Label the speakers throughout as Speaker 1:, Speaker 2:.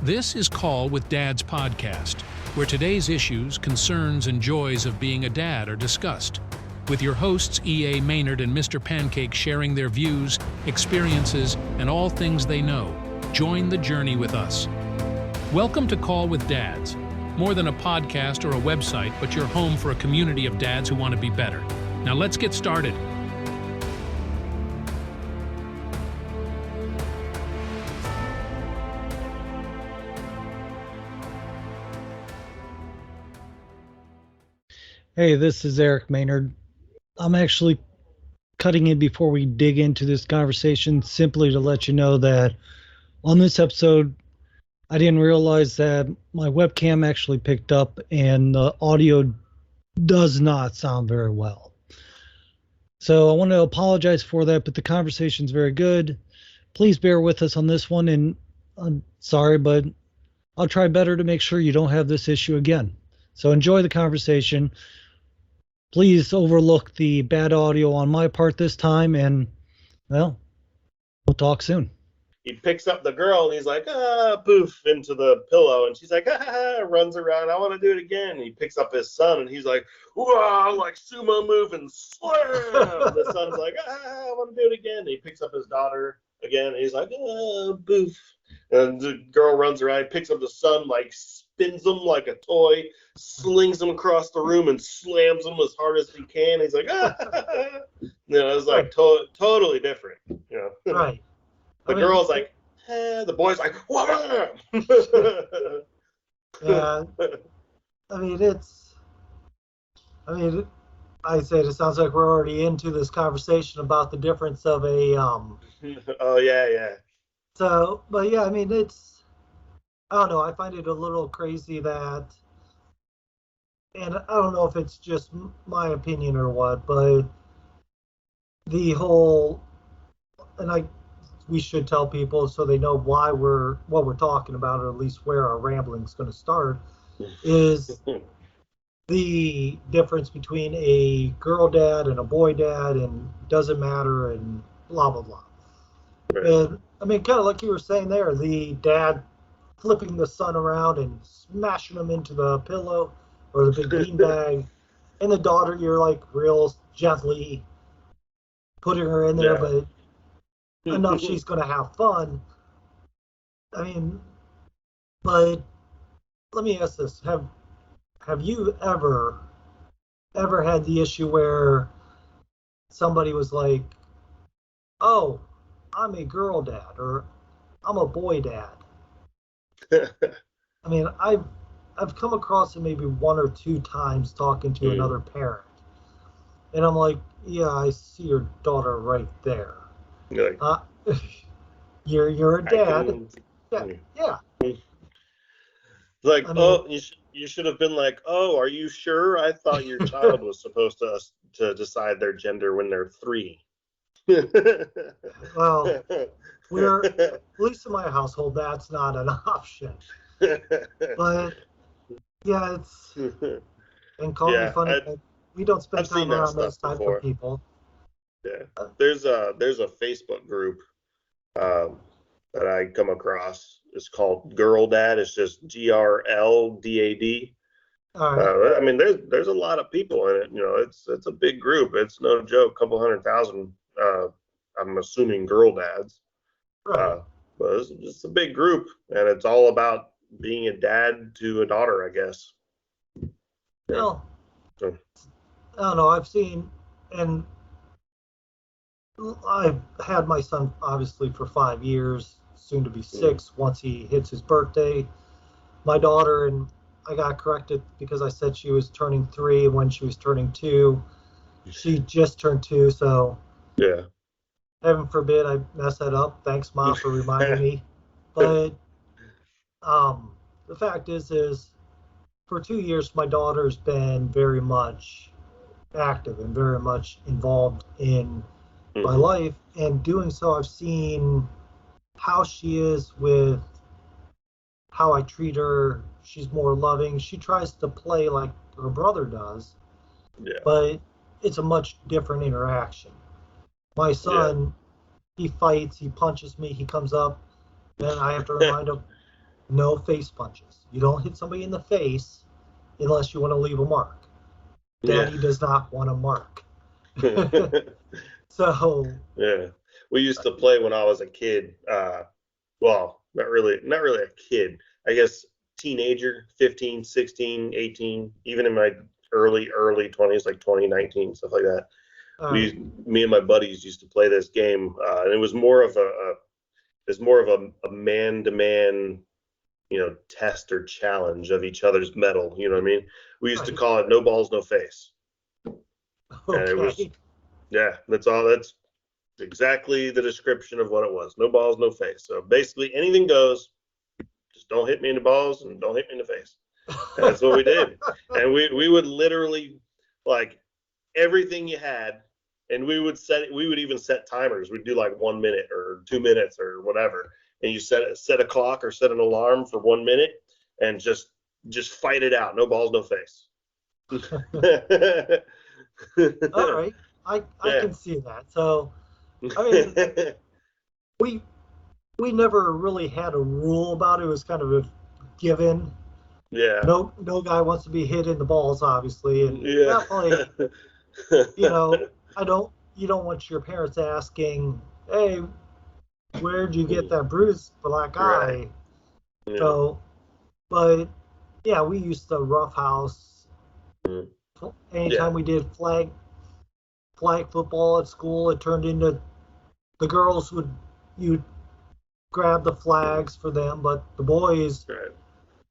Speaker 1: This is Call with Dad's podcast, where today's issues, concerns, and joys of being a dad are discussed, with your hosts E.A. Maynard and Mr. Pancake sharing their views, experiences, and all things they know. Join the journey with us. Welcome to Call with Dads, more than a podcast or a website, but your home for a community of dads who want to be better. Now let's get started.
Speaker 2: Hey, this is Eric Maynard. I'm actually cutting in before we dig into this conversation simply to let you know that on this episode, I didn't realize that my webcam actually picked up and the audio does not sound very well. So I want to apologize for that, but the conversation's very good. Please bear with us on this one, and I'm sorry, but I'll try better to make sure you don't have this issue again. So enjoy the conversation. Please overlook the bad audio on my part this time, and, well, we'll talk soon.
Speaker 3: He picks up the girl, and he's like, poof, into the pillow, and she's like, runs around, I want to do it again. And he picks up his son, and he's like, wow, like sumo move, and slam! The son's like, I want to do it again. And he picks up his daughter again, and he's like, poof. And the girl runs around, picks up the son, like, spins him like a toy, slings him across the room, and slams him as hard as he can. He's like, it's like totally different,
Speaker 2: Right.
Speaker 3: The girl's like, the boy's like, wham!
Speaker 4: Yeah. I said it sounds like we're already into this conversation about the difference of a
Speaker 3: Oh yeah.
Speaker 4: So, but yeah, it's, I don't know, I find it a little crazy that, and I don't know if it's just my opinion or what, but the whole, and we should tell people so they know what we're talking about, or at least where our rambling's going to start, is the difference between a girl dad and a boy dad, and doesn't matter, and blah blah blah. And kind of like you were saying there, the dad flipping the son around and smashing him into the pillow or the big beanbag, and the daughter, you're like real gently putting her in there, but enough she's going to have fun. But let me ask this: have you ever had the issue where somebody was like, "Oh, I'm a girl dad," or "I'm a boy dad"? I've come across it maybe one or two times talking to another parent, and I'm like, "Yeah, I see your daughter right there.
Speaker 3: Like,
Speaker 4: you're a dad." Yeah.
Speaker 3: Like, you should have been like, "Oh, are you sure? I thought your child was supposed to decide their gender when they're 3."
Speaker 4: Well, at least in my household, that's not an option. But yeah, it's, and call me funny, we don't spend time around those type of people.
Speaker 3: Yeah, there's a Facebook group that I come across. It's called Girl Dad. It's just GRLDAD.
Speaker 4: All right.
Speaker 3: There's a lot of people in it. It's a big group. It's no joke. Couple 100,000. I'm assuming girl dads.
Speaker 4: Right.
Speaker 3: But it's a big group, and it's all about being a dad to a daughter, I guess.
Speaker 4: Well, I don't know. I've seen, and I've had my son obviously for 5 years, soon to be 6 once he hits his birthday. My daughter, and I got corrected because I said she was turning 3 when she was turning 2. She just turned 2, so
Speaker 3: yeah.
Speaker 4: Heaven forbid I mess that up. Thanks, Mom, for reminding me. But the fact is for 2 years, my daughter's been very much active and very much involved in my life. And doing so, I've seen how she is with how I treat her. She's more loving. She tries to play like her brother does.
Speaker 3: Yeah.
Speaker 4: But it's a much different interaction. My son, he fights, he punches me, he comes up, and I have to remind him, no face punches. You don't hit somebody in the face unless you want to leave a mark. Daddy does not want a mark. So
Speaker 3: Yeah. We used to play when I was a kid. Well, not really a kid. I guess teenager, 15, 16, 18, even in my early 20s, like 2019, stuff like that. Me and my buddies used to play this game, and it was more of a man-to-man, test or challenge of each other's metal. You know what I mean? We used to call it no balls, no face. And it was, that's exactly the description of what it was. No balls, no face. So basically anything goes, just don't hit me in the balls and don't hit me in the face. And that's what we did. And we would literally, like, everything you had, and we would even set timers. We'd do like 1 minute or 2 minutes or whatever. And you set a clock or set an alarm for 1 minute and just fight it out. No balls, no face.
Speaker 4: all right. I can see that. So I mean, we never really had a rule about it. It was kind of a given.
Speaker 3: Yeah.
Speaker 4: No guy wants to be hit in the balls, obviously. And definitely, you don't want your parents asking, hey, where'd you get that bruised black eye?
Speaker 3: Right. Yeah.
Speaker 4: So, but yeah, we used to roughhouse. Anytime we did flag football at school, it turned into the girls you'd grab the flags for them, but the boys,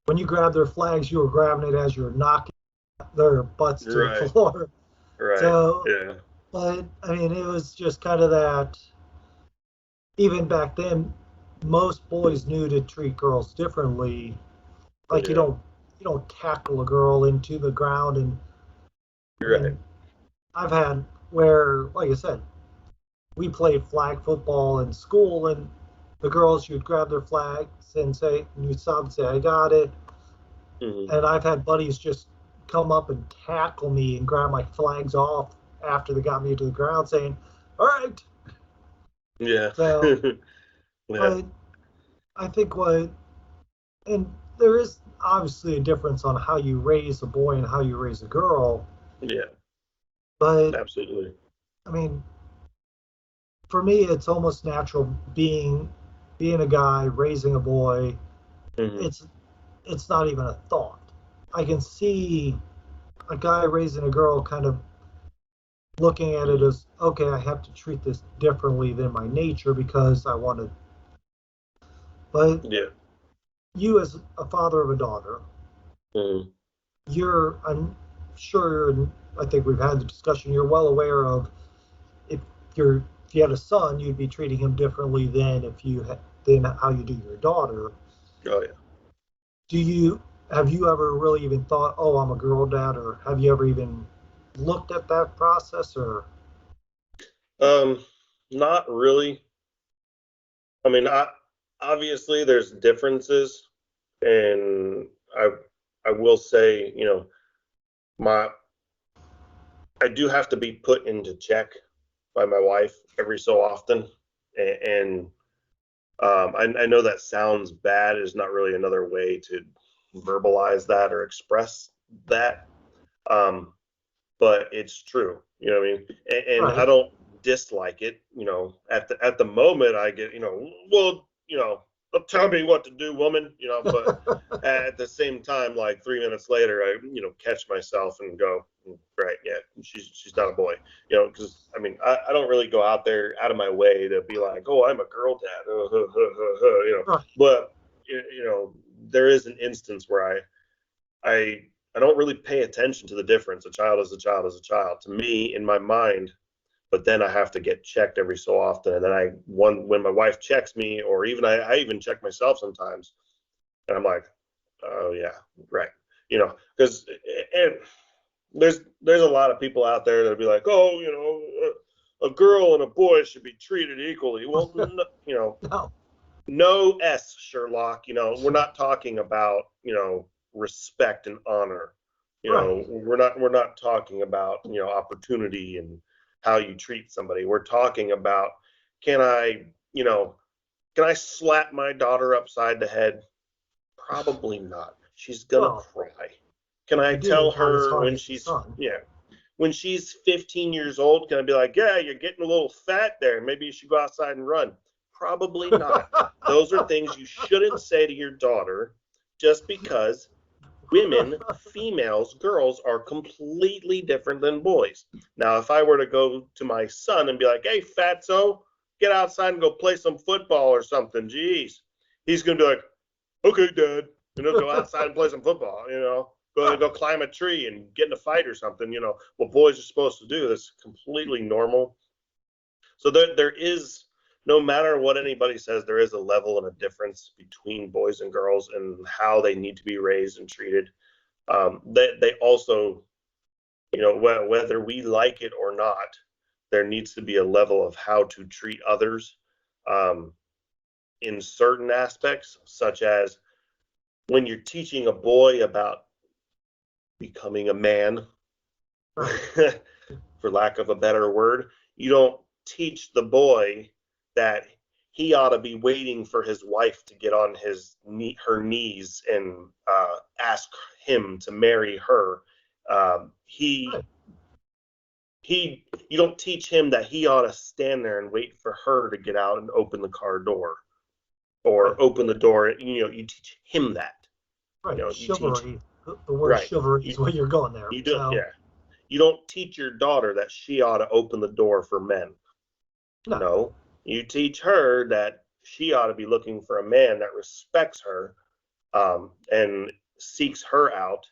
Speaker 4: when you grab their flags, you were grabbing it as you're knocking their butts to the floor.
Speaker 3: Right.
Speaker 4: So,
Speaker 3: yeah.
Speaker 4: But I mean, it was just kind of that. Even back then, most boys knew to treat girls differently. Like you don't tackle a girl into the ground, and I've had where, like I said, we played flag football in school, and the girls, you'd grab their flags and you'd stop and say, I got it. Mm-hmm. And I've had buddies just come up and tackle me and grab my flags off after they got me to the ground saying, all right.
Speaker 3: Yeah.
Speaker 4: So, but I think and there is obviously a difference on how you raise a boy and how you raise a girl.
Speaker 3: Yeah.
Speaker 4: But
Speaker 3: absolutely.
Speaker 4: I mean, for me, it's almost natural being a guy raising a boy. Mm-hmm. It's not even a thought. I can see a guy raising a girl kind of looking at it as, okay, I have to treat this differently than my nature because I want to. But you, as a father of a daughter, I'm sure, and I think we've had the discussion, you're well aware of if you had a son, you'd be treating him differently than than how you do your daughter.
Speaker 3: Oh yeah.
Speaker 4: Have you ever really even thought, oh, I'm a girl dad, or have you ever even looked at that process, or?
Speaker 3: Not really. I mean, obviously there's differences, and I will say, I do have to be put into check by my wife every so often, and I know that sounds bad. Is not really another way to verbalize that or express that, but it's true. You know what I mean? And I don't dislike it. At the moment, I get, well, tell me what to do, woman. But at the same time, like 3 minutes later, I catch myself and go, right, yeah, she's not a boy. Because I mean, I don't really go out of my way to be like, oh, I'm a girl dad, but there is an instance where I don't really pay attention to the difference. A child is a child is a child to me in my mind, but then I have to get checked every so often. And then when my wife checks me, or even I even check myself sometimes, and I'm like, oh yeah, right. Because there's a lot of people out there that'll be like, oh, a girl and a boy should be treated equally. Well, no S, Sherlock. We're not talking about, respect and honor. We're not talking about, opportunity and how you treat somebody. We're talking about, can I slap my daughter upside the head? Probably not. She's gonna
Speaker 4: Well,
Speaker 3: cry. Can I
Speaker 4: you
Speaker 3: tell
Speaker 4: do, not as
Speaker 3: her
Speaker 4: hard
Speaker 3: when
Speaker 4: as the
Speaker 3: she's
Speaker 4: son.
Speaker 3: when she's 15 years old? Can I be like, yeah, you're getting a little fat there. Maybe you should go outside and run. Probably not. Those are things you shouldn't say to your daughter, just because women, females, girls are completely different than boys. Now, if I were to go to my son and be like, hey, fatso, get outside and go play some football or something, geez, he's going to be like, okay, Dad, go outside and play some football, go climb a tree and get in a fight or something, what boys are supposed to do. That's completely normal. So there is, no matter what anybody says, there is a level and a difference between boys and girls and how they need to be raised and treated. They also, whether we like it or not, there needs to be a level of how to treat others in certain aspects, such as when you're teaching a boy about becoming a man, for lack of a better word, you don't teach the boy that he ought to be waiting for his wife to get on her knees and ask him to marry her. You don't teach him that he ought to stand there and wait for her to get out and open the car door or open the door. You teach him that.
Speaker 4: Right, chivalry. The word
Speaker 3: right.
Speaker 4: chivalry is what you're going there.
Speaker 3: You do, yeah. You don't teach your daughter that she ought to open the door for men. No. You teach her that she ought to be looking for a man that respects her and seeks her out,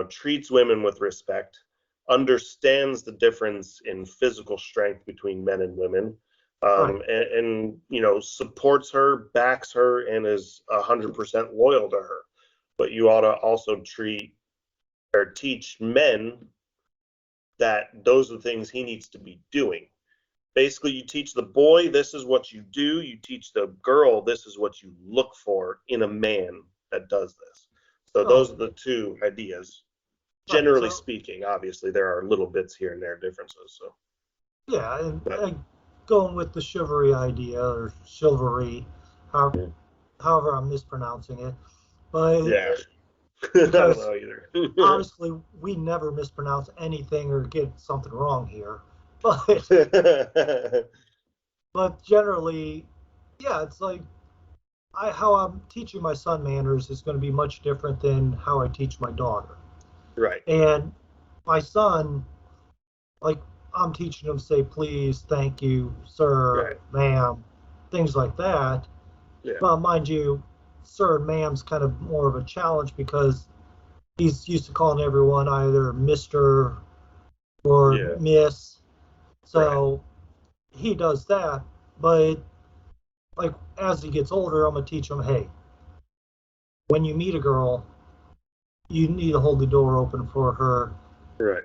Speaker 3: treats women with respect, understands the difference in physical strength between men and women, and supports her, backs her, and is 100% loyal to her. But you ought to also teach men that those are the things he needs to be doing. Basically, you teach the boy, this is what you do. You teach the girl, this is what you look for in a man that does this. So those are the two ideas. Generally speaking, obviously, there are little bits here and there differences. So
Speaker 4: yeah, and going with the chivalry idea, or chivalry, however I'm mispronouncing it. But
Speaker 3: yeah. I don't know either.
Speaker 4: Honestly, we never mispronounce anything or get something wrong here. But but generally, yeah, it's like how I'm teaching my son manners is going to be much different than how I teach my daughter.
Speaker 3: Right.
Speaker 4: And my son, like, I'm teaching him to say please, thank you, sir, ma'am, things like that.
Speaker 3: Yeah.
Speaker 4: Well, mind you, sir and ma'am's kind of more of a challenge because he's used to calling everyone either Mr. or Miss. So he does that. But like as he gets older, I'm gonna teach him, hey, when you meet a girl, you need to hold the door open for her.
Speaker 3: Right.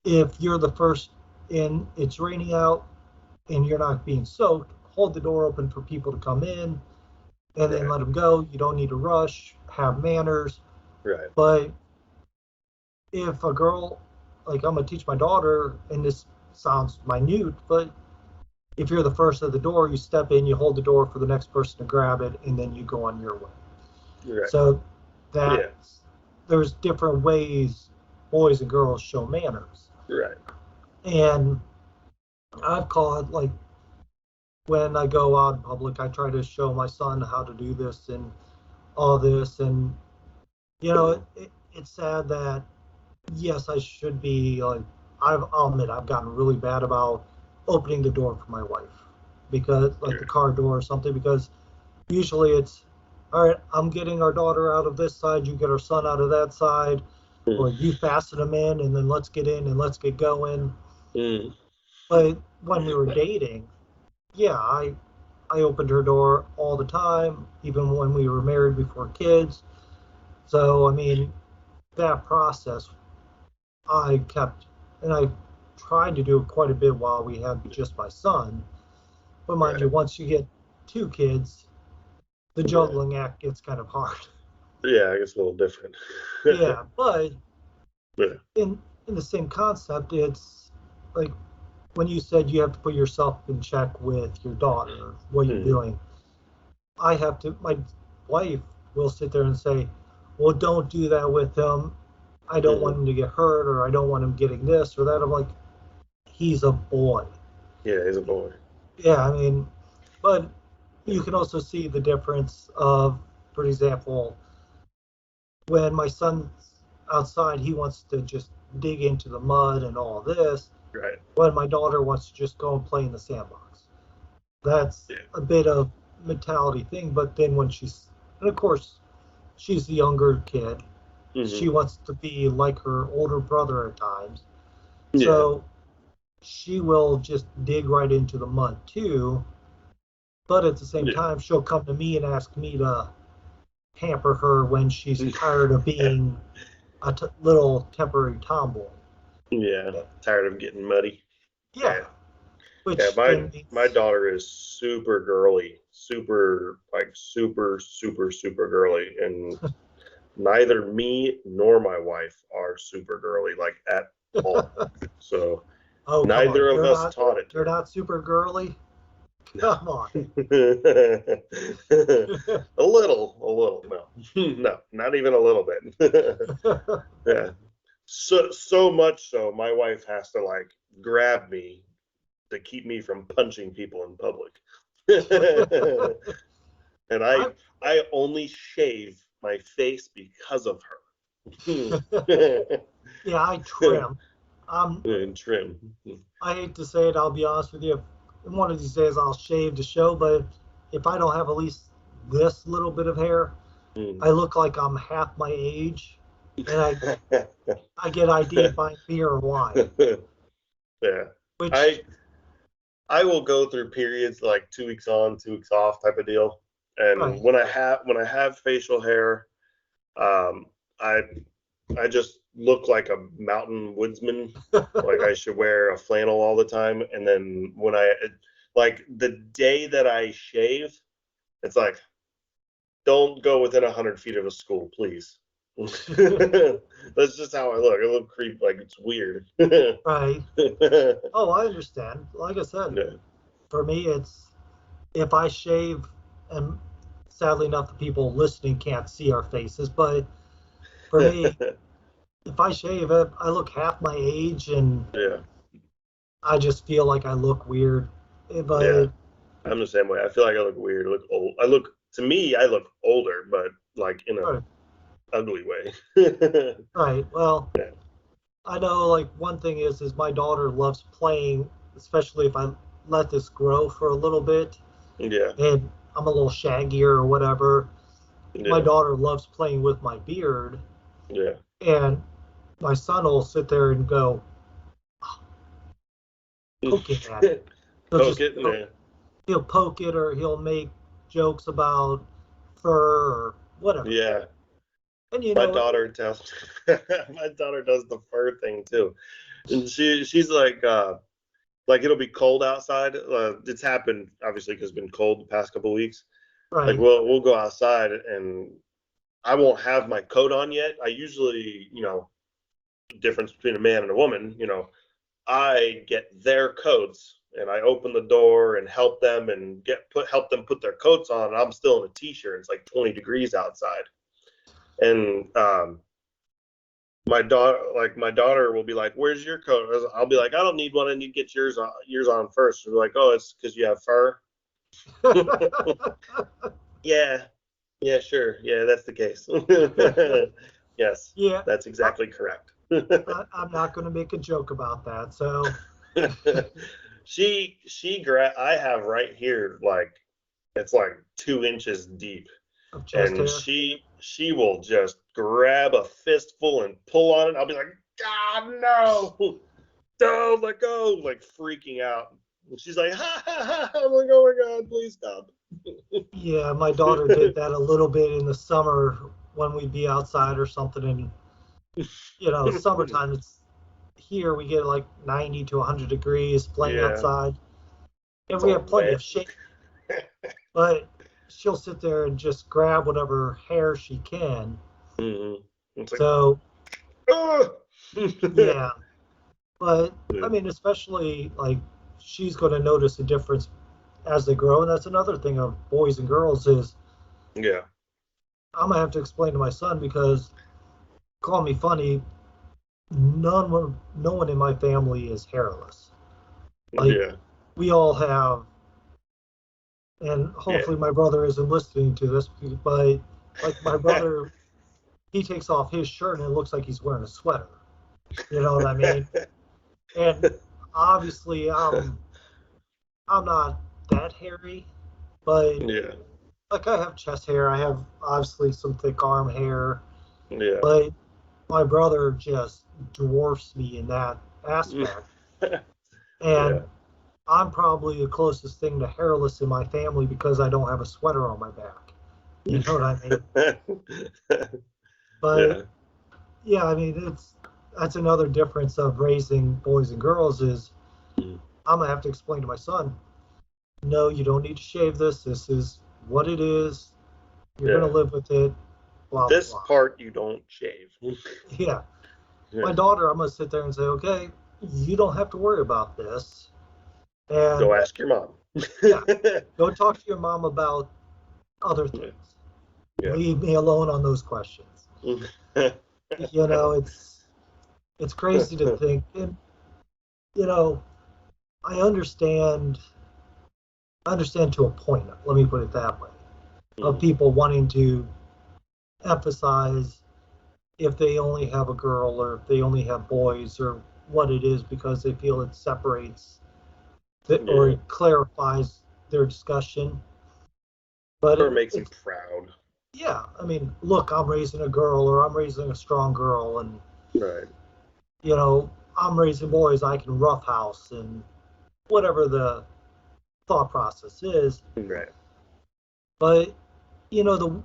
Speaker 4: If you're the first and it's raining out and you're not being soaked, hold the door open for people to come in and then let them go. You don't need to rush, have manners.
Speaker 3: Right.
Speaker 4: But if a girl, like I'm going to teach my daughter, and this sounds minute, but if you're the first at the door, you step in, you hold the door for the next person to grab it, and then you go on your way.
Speaker 3: Right.
Speaker 4: So there's different ways boys and girls show manners.
Speaker 3: Right.
Speaker 4: And I've caught, like, when I go out in public, I try to show my son how to do this and all this. And, it's sad that, yes, I should be, like, I'll admit I've gotten really bad about opening the door for my wife, because, like, the car door or something, because usually it's, all right, I'm getting our daughter out of this side, you get our son out of that side, or you fasten them in, and then let's get in and let's get going. But when we were dating, I opened her door all the time, even when we were married before kids. So, I mean, that process I kept, and I tried to do it quite a bit while we had just my son. But mind you, once you get two kids, the juggling act gets kind of hard.
Speaker 3: Yeah, I guess a little different.
Speaker 4: But in the same concept, it's like when you said you have to put yourself in check with your daughter, what you're doing. I have to, my wife will sit there and say, well, don't do that with him. I don't want him to get hurt, or I don't want him getting this or that. I'm like, he's a boy.
Speaker 3: Yeah, he's a boy.
Speaker 4: Yeah, I mean, but you can also see the difference of, for example, when my son's outside, he wants to just dig into the mud and all this.
Speaker 3: Right.
Speaker 4: When my daughter wants to just go and play in the sandbox. That's a bit of mentality thing. But then when and of course, she's the younger kid. She wants to be like her older brother at times.
Speaker 3: Yeah.
Speaker 4: So she will just dig right into the mud too. But at the same time, she'll come to me and ask me to pamper her when she's tired of being a little temporary tomboy.
Speaker 3: Yeah, tired of getting muddy.
Speaker 4: Yeah. Which
Speaker 3: my daughter is super girly, super girly, and neither me nor my wife are super girly, like at all. So neither of us taught it.
Speaker 4: They're not super girly? Come on.
Speaker 3: A little, no, not even a little bit. Yeah, so much so my wife has to like grab me to keep me from punching people in public. And I only shave my face because of her.
Speaker 4: Yeah, I trim.
Speaker 3: Trim.
Speaker 4: I hate to say it, I'll be honest with you. One of these days I'll shave to show, but if I don't have at least this little bit of hair, I look like I'm half my age, and I get ID'd by beer or wine.
Speaker 3: Yeah.
Speaker 4: Which
Speaker 3: I will go through periods like 2 weeks on, 2 weeks off type of deal. And when I have facial hair, I just look like a mountain woodsman. Like I should wear a flannel all the time. And then when like the day that I shave, it's like, don't go within 100 feet of a school, please. That's just how I look. I look creepy, like it's weird.
Speaker 4: Right. Oh, I understand. Like I said, for me, it's if I shave, and sadly enough, the people listening can't see our faces, but for me, if I shave, I look half my age, and I just feel like I look weird. But
Speaker 3: I'm the same way. I feel like I look weird. I look old. To me, I look older, but like in a ugly way.
Speaker 4: Right. Well, I know like one thing is my daughter loves playing, especially if I let this grow for a little bit.
Speaker 3: Yeah.
Speaker 4: And I'm a little shaggier or whatever.
Speaker 3: Yeah.
Speaker 4: My daughter loves playing with my beard.
Speaker 3: Yeah.
Speaker 4: And my son will sit there and go, poking at it. He'll poke it, or he'll make jokes about fur or whatever.
Speaker 3: Yeah.
Speaker 4: And
Speaker 3: my daughter does the fur thing too. And she's like it'll be cold outside. It's happened obviously because it's been cold the past couple of weeks.
Speaker 4: Right.
Speaker 3: Like we'll go outside and I won't have my coat on yet. I usually, difference between a man and a woman, I get their coats and I open the door and help them and help them put their coats on. And I'm still in a t-shirt. It's like 20 degrees outside. And my daughter will be like, "Where's your coat?" I'll be like, "I don't need one. I need to get yours on first." She'll be like, "Oh, it's because you have fur." Yeah, sure. Yeah, that's the case. Yes. Yeah. That's exactly correct.
Speaker 4: I'm not going to make a joke about that. So.
Speaker 3: I have right here, like, it's like 2 inches deep. And hair. She will just grab a fistful and pull on it. I'll be like, God, no, don't let go, like freaking out. And she's like, ha, ha, ha. I'm like, oh my God, please stop.
Speaker 4: Yeah, my daughter did that a little bit in the summer when we'd be outside or something. And, summertime, it's here we get like 90 to 100 degrees playing outside. And we have plenty of shade. But she'll sit there and just grab whatever hair she can.
Speaker 3: Mm-hmm.
Speaker 4: So, yeah. But, I mean, especially, like, she's going to notice a difference as they grow. And that's another thing of boys and girls is I'm gonna have to explain to my son because, call me funny, no one in my family is hairless. Like,
Speaker 3: Yeah.
Speaker 4: we all have, and hopefully
Speaker 3: Yeah.
Speaker 4: my brother isn't listening to this, but like my brother, he takes off his shirt and it looks like he's wearing a sweater. You know what I mean? And obviously, I'm not that hairy, but
Speaker 3: Yeah.
Speaker 4: like I have chest hair, I have obviously some thick arm hair,
Speaker 3: Yeah.
Speaker 4: but my brother just dwarfs me in that aspect.
Speaker 3: Yeah.
Speaker 4: And I'm probably the closest thing to hairless in my family because I don't have a sweater on my back. You know what I mean? But
Speaker 3: Yeah.
Speaker 4: yeah, I mean that's another difference of raising boys and girls is
Speaker 3: Mm.
Speaker 4: I'm gonna have to explain to my son, no, you don't need to shave this. This is what it is. You're gonna
Speaker 3: Yeah.
Speaker 4: live with it. Blah blah
Speaker 3: This
Speaker 4: blah.
Speaker 3: part you don't shave.
Speaker 4: Yeah.
Speaker 3: Yeah.
Speaker 4: My daughter, I'm gonna sit there and say, okay, you don't have to worry about this. And
Speaker 3: Go ask your mom.
Speaker 4: yeah, go talk to your mom about other things.
Speaker 3: Yeah.
Speaker 4: Leave me alone on those questions. You know, it's crazy to think, and you know, I understand. I understand to a point. Let me put it that way. Of people wanting to emphasize if they only have a girl or if they only have boys or what it is because they feel it separates or
Speaker 3: Yeah.
Speaker 4: it clarifies their discussion. But
Speaker 3: Or makes him
Speaker 4: it's
Speaker 3: proud.
Speaker 4: yeah. I mean, look, I'm raising a girl or I'm raising a strong girl, and
Speaker 3: Right.
Speaker 4: you know, I'm raising boys. I can roughhouse and whatever the thought process is.
Speaker 3: Right.
Speaker 4: But you know, the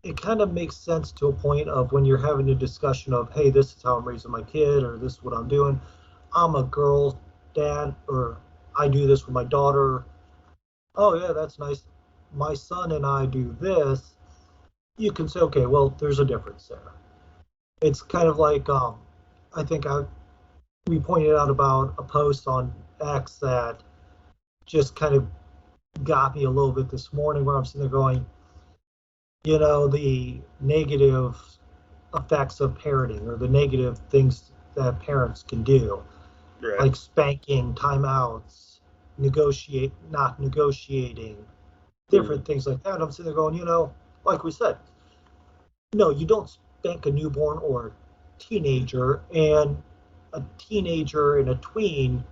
Speaker 4: it kind of makes sense to a point of when you're having a discussion of, hey, this is how I'm raising my kid, or this is what I'm doing. I'm a girl dad, or I do this with my daughter. Oh, yeah, that's nice. My son and I do this. You can say, okay, well, there's a difference there. It's kind of like, I think we pointed out about a post on X that just kind of got me a little bit this morning where I'm sitting there going, you know, the negative effects of parenting or the negative things that parents can do,
Speaker 3: Right.
Speaker 4: like spanking, timeouts, not negotiating, different things like that. I'm sitting there going, you know, like we said, no, you don't spank a newborn or teenager, and a teenager and a tween,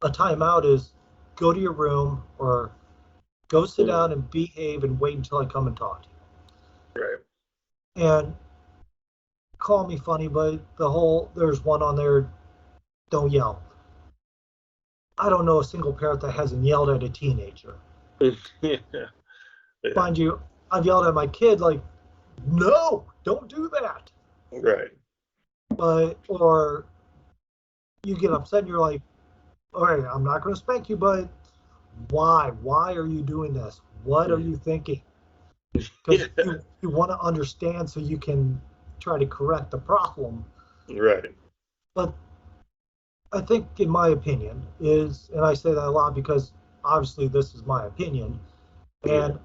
Speaker 4: a timeout is go to your room or go sit down and behave and wait until I come and talk to
Speaker 3: Right.
Speaker 4: you. And call me funny, but there's one on there, don't yell. I don't know a single parent that hasn't yelled at a teenager.
Speaker 3: Yeah.
Speaker 4: Mind you, I've yelled at my kid like, no, don't do that.
Speaker 3: Right.
Speaker 4: But or you get upset and you're like, all right, I'm not going to spank you, but why? Why are you doing this? What are you thinking? Because you want to understand so you can try to correct the problem.
Speaker 3: Right.
Speaker 4: But I think, in my opinion, and I say that a lot because obviously this is my opinion, and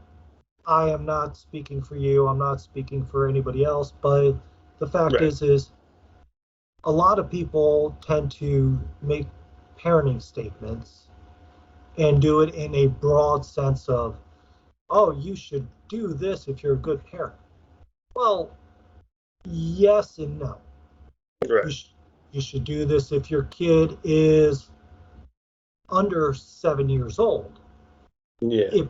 Speaker 4: I am not speaking for you. I'm not speaking for anybody else. But the fact
Speaker 3: Right.
Speaker 4: is a lot of people tend to make parenting statements and do it in a broad sense of, oh, you should do this if you're a good parent. Well, yes and no.
Speaker 3: Right.
Speaker 4: You should do this if your kid is under 7 years old.
Speaker 3: Yeah.
Speaker 4: If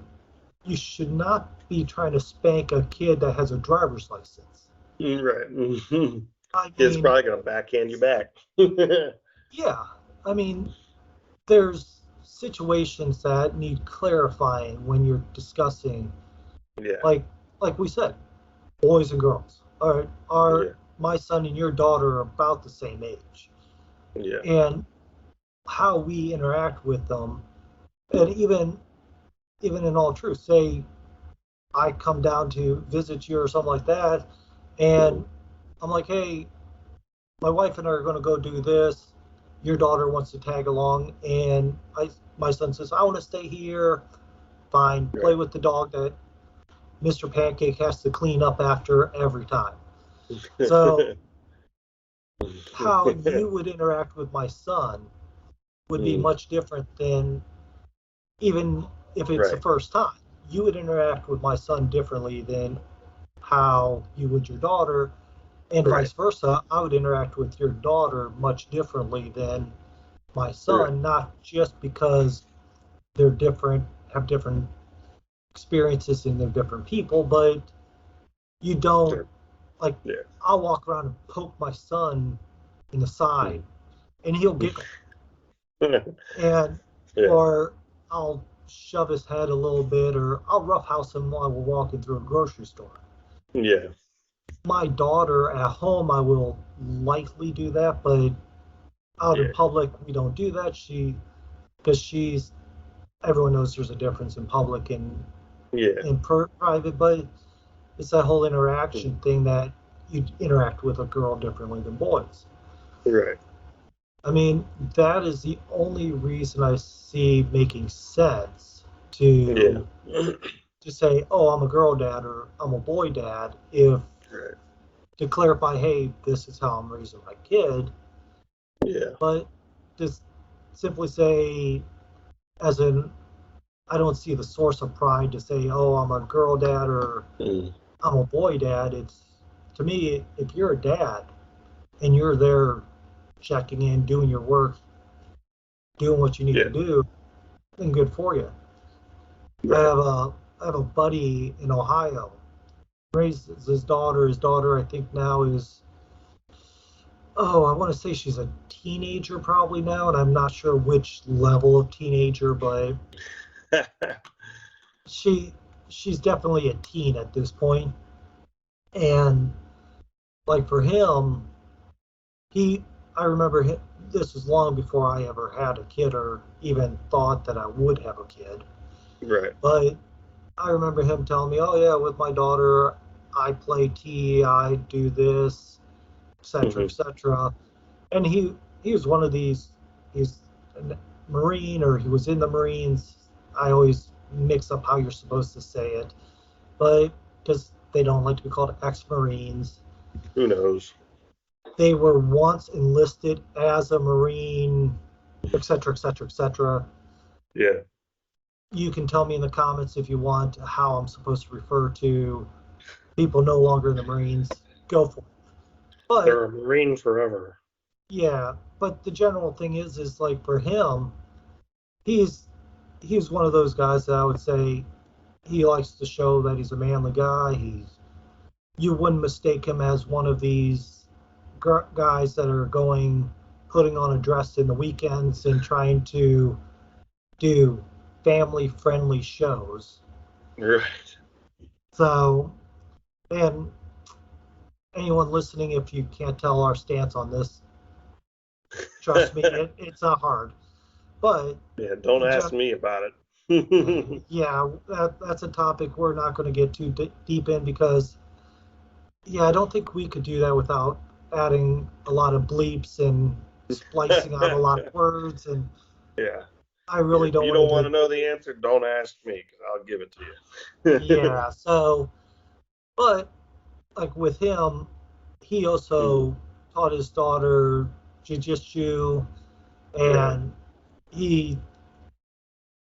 Speaker 4: you should not be trying to spank a kid that has a driver's license.
Speaker 3: Right.
Speaker 4: I
Speaker 3: It's
Speaker 4: mean,
Speaker 3: probably gonna backhand you back.
Speaker 4: yeah. I mean, there's situations that need clarifying when you're discussing,
Speaker 3: Yeah.
Speaker 4: like we said, boys and girls. Are
Speaker 3: Yeah.
Speaker 4: my son and your daughter are about the same age,
Speaker 3: Yeah.
Speaker 4: and how we interact with them, and even in all truth, say I come down to visit you or something like that, and I'm like, hey, my wife and I are going to go do this. Your daughter wants to tag along, and my son says, I want to stay here. Fine, play
Speaker 3: Right.
Speaker 4: with the dog that Mr. Pancake has to clean up after every time. So how you would interact with my son would be much different than, even if it's the first time, you would interact with my son differently than how you would your daughter, and vice versa. I would interact with your daughter much differently than my son, not just because they're different, have different experiences and they're different people, but you don't, like, I'll walk around and poke my son in the side and he'll giggle. And or I'll shove his head a little bit, or I'll roughhouse him while we're walking through a grocery store.
Speaker 3: Yeah.
Speaker 4: My daughter at home, I will likely do that, but out in public, we don't do that. Because everyone knows there's a difference in public and in private, but it's that whole interaction thing that you interact with a girl differently than boys.
Speaker 3: Right.
Speaker 4: I mean, that is the only reason I see making sense to say, oh, I'm a girl dad or I'm a boy dad, if to clarify, hey, this is how I'm raising my kid.
Speaker 3: Yeah.
Speaker 4: But just simply say, as in, I don't see the source of pride to say, oh, I'm a girl dad or I'm a boy dad. It's, to me, if you're a dad and you're there checking in, doing your work, doing what you need to do, then good for you. I have a buddy in Ohio, raises his daughter. His daughter, I think now is, I want to say she's a teenager probably now, and I'm not sure which level of teenager, but she's definitely a teen at this point. And like for him, I remember this was long before I ever had a kid or even thought that I would have a kid.
Speaker 3: Right.
Speaker 4: But I remember him telling me, oh yeah, with my daughter, I play T, I do this, etc., etc. And he was one of these, he's a Marine, or he was in the Marines. I always mix up how you're supposed to say it, but because they don't like to be called ex-Marines.
Speaker 3: Who knows?
Speaker 4: They were once enlisted as a Marine, etc., etc., etc.
Speaker 3: Yeah.
Speaker 4: You can tell me in the comments if you want how I'm supposed to refer to people no longer in the Marines. Go for it. But
Speaker 3: they're a Marine forever.
Speaker 4: Yeah, but the general thing is like for him, he's one of those guys that I would say he likes to show that he's a manly guy. You wouldn't mistake him as one of these guys that are putting on a dress in the weekends and trying to do family-friendly shows.
Speaker 3: Right.
Speaker 4: So, and anyone listening, if you can't tell our stance on this, trust me, it's not hard. But
Speaker 3: yeah, don't ask me about it.
Speaker 4: Yeah, that's a topic we're not going to get too deep in because, I don't think we could do that without adding a lot of bleeps and splicing out a lot of words. And I really don't.
Speaker 3: If you don't want to know the answer, don't ask me because I'll give it to
Speaker 4: you. Yeah. So, but like with him, he also taught his daughter jiu-jitsu, and he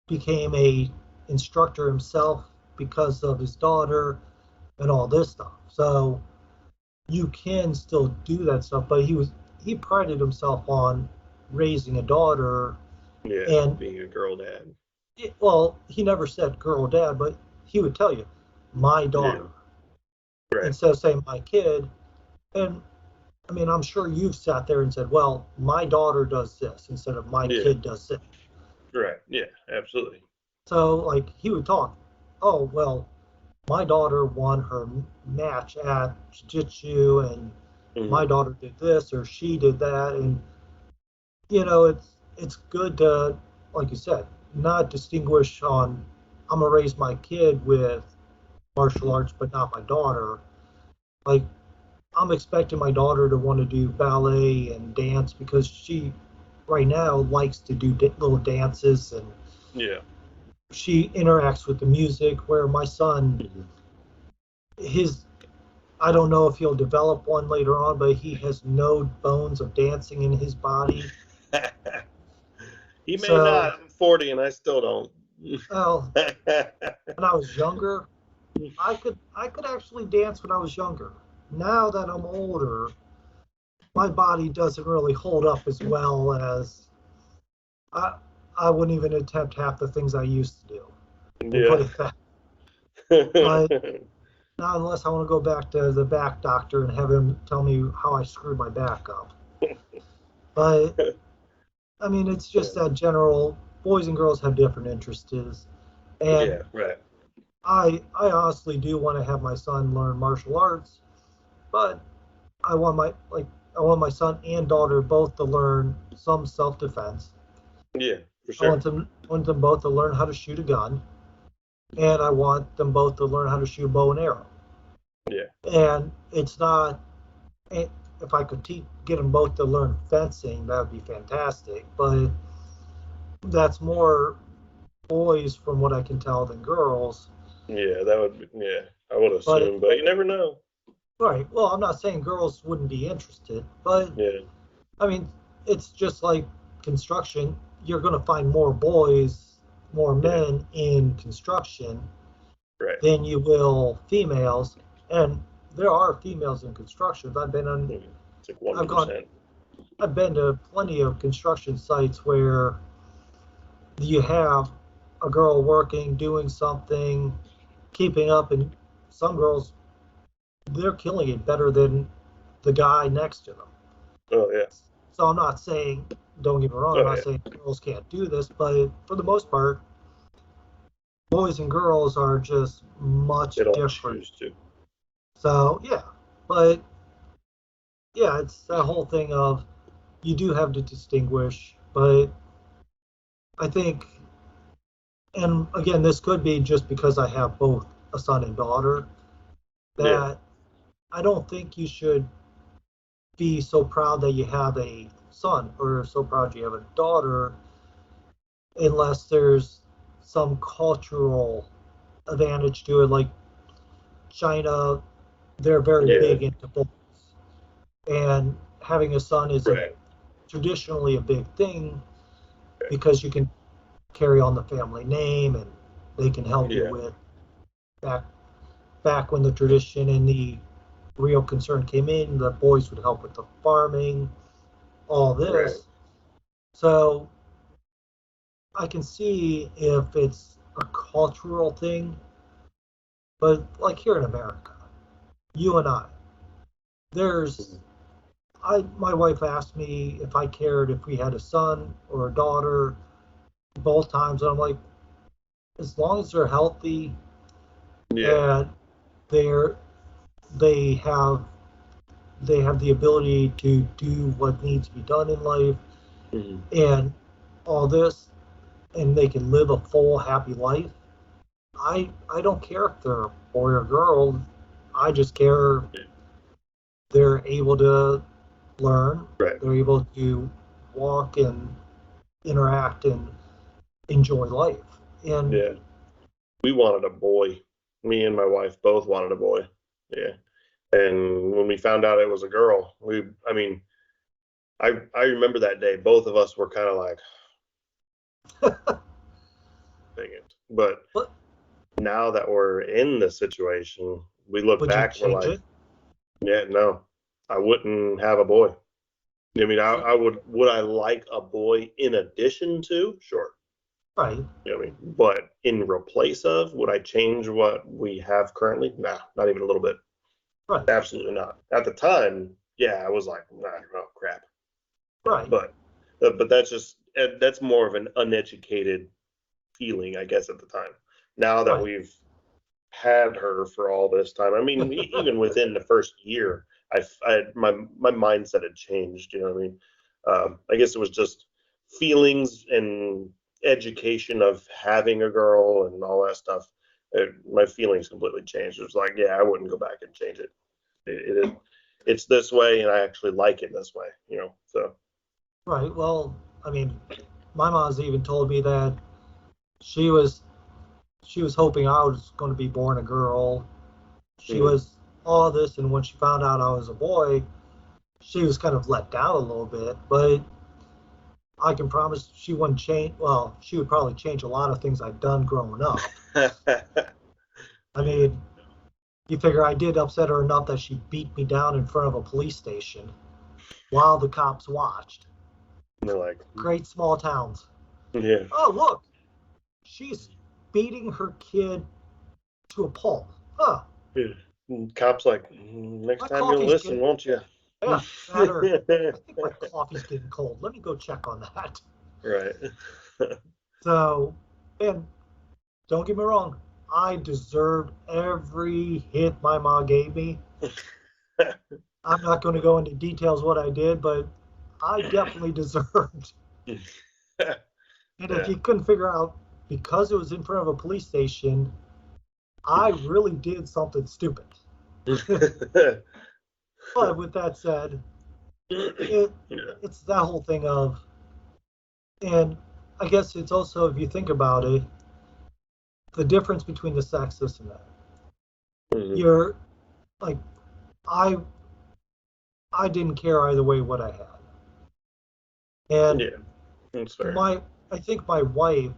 Speaker 4: became a instructor himself because of his daughter and all this stuff. So you can still do that stuff, but he prided himself on raising a daughter.
Speaker 3: Yeah, and being a girl dad.
Speaker 4: Well, he never said girl dad, but he would tell you, my daughter.
Speaker 3: Yeah. Right.
Speaker 4: Instead of saying my kid. And I mean, I'm sure you've sat there and said, well, my daughter does this instead of my kid does this.
Speaker 3: Right. Yeah, absolutely.
Speaker 4: So, like, he would talk, oh, well, my daughter won her match at jiu-jitsu, and my daughter did this, or she did that. And, it's good to, like you said, not distinguish on, I'm going to raise my kid with martial arts, but not my daughter. Like, I'm expecting my daughter to want to do ballet and dance because she, right now, likes to do little dances, and she interacts with the music, where my son, I don't know if he'll develop one later on, but he has no bones of dancing in his body.
Speaker 3: He may
Speaker 4: So,
Speaker 3: not. I'm 40 and I still don't.
Speaker 4: well, when I was younger, I could actually dance when I was younger. Now that I'm older, my body doesn't really hold up as well as I I wouldn't even attempt half the things I used to do. We'll put
Speaker 3: Yeah.
Speaker 4: it that. But not unless I want to go back to the back doctor and have him tell me how I screwed my back up. But I mean, it's just that general boys and girls have different interests, and
Speaker 3: Yeah, right.
Speaker 4: I honestly do want to have my son learn martial arts, but I want my son and daughter both to learn some self-defense.
Speaker 3: Yeah, for
Speaker 4: I
Speaker 3: sure.
Speaker 4: want them both to learn how to shoot a gun, and I want them both to learn how to shoot a bow and arrow.
Speaker 3: Yeah.
Speaker 4: And it's not, if I could get them both to learn fencing, that would be fantastic. But that's more boys, from what I can tell, than girls.
Speaker 3: Yeah, that would be, yeah, I would
Speaker 4: But
Speaker 3: assume, but you never know.
Speaker 4: right, well, I'm not saying girls wouldn't be interested, but
Speaker 3: Yeah,
Speaker 4: I mean, it's just like construction. You're going to find more boys, more men in construction
Speaker 3: right.
Speaker 4: than you will females. And there are females in construction.
Speaker 3: It's like
Speaker 4: I've gone,
Speaker 3: 1%.
Speaker 4: I've been to plenty of construction sites where you have a girl working, doing something, keeping up, and some girls, they're killing it better than the guy next to them.
Speaker 3: Oh, yeah.
Speaker 4: So I'm not saying, don't get me wrong, I'm
Speaker 3: Oh,
Speaker 4: not
Speaker 3: yeah.
Speaker 4: saying girls can't do this, but for the most part, boys and girls are just much
Speaker 3: They don't
Speaker 4: different.
Speaker 3: choose to.
Speaker 4: So yeah, but yeah, it's that whole thing of you do have to distinguish, but I think, and again, this could be just because I have both a son and daughter,
Speaker 3: Yeah,
Speaker 4: that I don't think you should be so proud that you have a son or so proud you have a daughter unless there's some cultural advantage to it. Like China, they're very
Speaker 3: yeah,
Speaker 4: big into boys, and having a son is
Speaker 3: right.
Speaker 4: traditionally a big thing because you can carry on the family name and they can help you
Speaker 3: Yeah,
Speaker 4: with back when the tradition and the real concern came in, the boys would help with the farming, all
Speaker 3: right.
Speaker 4: this. So I can see if it's a cultural thing, but like here in America, you and there's
Speaker 3: Mhm.
Speaker 4: my wife asked me if I cared if we had a son or a daughter both times, and I'm like, as long as they're healthy
Speaker 3: Yeah,
Speaker 4: and they're they have the ability to do what needs to be done in life
Speaker 3: hmm
Speaker 4: and all this, and they can live a full happy life. I don't care if they're a boy or girl. I just care
Speaker 3: yeah,
Speaker 4: they're able to learn,
Speaker 3: right.
Speaker 4: they're able to walk and interact and enjoy life. And
Speaker 3: Yeah, we wanted a boy. Me and my wife both wanted a boy. Yeah, and when we found out it was a girl, I mean, I remember that day. Both of us were kind of like, dang it. But
Speaker 4: but
Speaker 3: now that we're in the situation, we look
Speaker 4: would you
Speaker 3: back and we're
Speaker 4: change
Speaker 3: like,
Speaker 4: it?
Speaker 3: yeah, no, I wouldn't have a boy. I mean,
Speaker 4: So,
Speaker 3: I would I like a boy in addition to? Sure.
Speaker 4: right,
Speaker 3: You know what I mean? But in replace of, would I change what we have currently? Nah, not even a little bit.
Speaker 4: right,
Speaker 3: Absolutely not. At the time, yeah, I was like, nah, oh crap.
Speaker 4: right,
Speaker 3: But that's just that's more of an uneducated feeling, I guess, at the time. Now that
Speaker 4: right.
Speaker 3: we've had her for all this time, I mean, even within the first year, my mindset had changed. You know what I mean? I guess it was just feelings and education of having a girl and all that stuff. My feelings completely changed. It was like, yeah, I wouldn't go back and change it. It's this way, and I actually like it this way. You know, so
Speaker 4: Right. Well, I mean, my mom's even told me that she was hoping I was going to be born a girl, she was all this, and when she found out I was a boy, she was kind of let down a little bit. But I can promise she wouldn't change. Well, she would probably change a lot of things I'd done growing up. I mean, you figure I did upset her enough that she beat me down in front of a police station while the cops watched.
Speaker 3: And they're like,
Speaker 4: great small towns.
Speaker 3: yeah.
Speaker 4: Oh, look, she's beating her kid to a pulp. Huh.
Speaker 3: And cops like, next
Speaker 4: My
Speaker 3: time you'll
Speaker 4: coffee's
Speaker 3: listen,
Speaker 4: getting,
Speaker 3: won't you?
Speaker 4: yeah, matter. I think my coffee's getting cold. Let me go check on that.
Speaker 3: Right.
Speaker 4: So, and don't get me wrong, I deserved every hit my mom gave me. I'm not going to go into details what I did, but I definitely deserved. And if you couldn't figure out, because it was in front of a police station, I really did something stupid. But with that said, it's that whole thing of, and I guess it's also, if you think about it, the difference between the sexes and that.
Speaker 3: Mhm.
Speaker 4: You're like, I didn't care either way what I had. And
Speaker 3: Yeah, that's fair.
Speaker 4: I think my wife